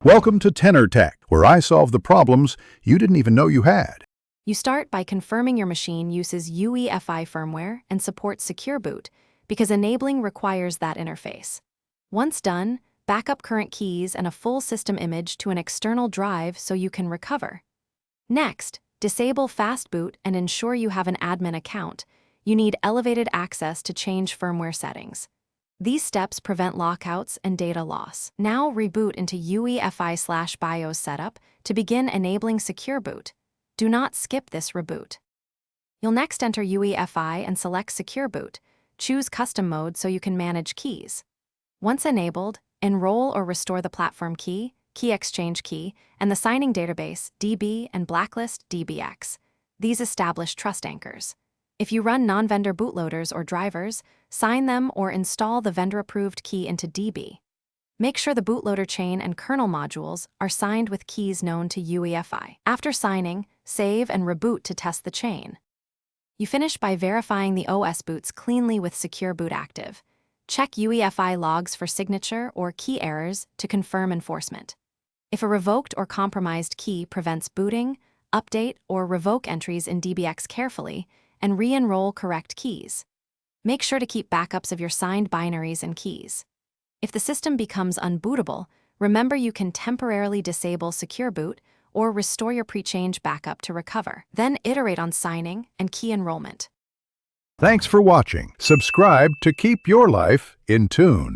Welcome to Tenor Tech, where I solve the problems you didn't even know you had. You start by confirming your machine uses UEFI firmware and supports Secure Boot, because enabling requires that interface. Once done, back up current keys and a full system image to an external drive so you can recover. Next, disable Fast Boot and ensure you have an admin account. You need elevated access to change firmware settings. These steps prevent lockouts and data loss. Now reboot into UEFI/BIOS setup to begin enabling Secure Boot. Do not skip this reboot. You'll next enter UEFI and select Secure Boot. Choose Custom Mode so you can manage keys. Once enabled, enroll or restore the platform key, key exchange key, and the signing database DB and blacklist DBX. These establish trust anchors. If you run non-vendor bootloaders or drivers, sign them or install the vendor-approved key into DB. Make sure the bootloader chain and kernel modules are signed with keys known to UEFI. After signing, save and reboot to test the chain. You finish by verifying the OS boots cleanly with Secure Boot active. Check UEFI logs for signature or key errors to confirm enforcement. If a revoked or compromised key prevents booting, update or revoke entries in DBX carefully, and re-enroll correct keys. Make sure to keep backups of your signed binaries and keys. If the system becomes unbootable, remember you can temporarily disable Secure Boot or restore your pre-change backup to recover. Then iterate on signing and key enrollment. Thanks for watching. Subscribe to keep your life in tune.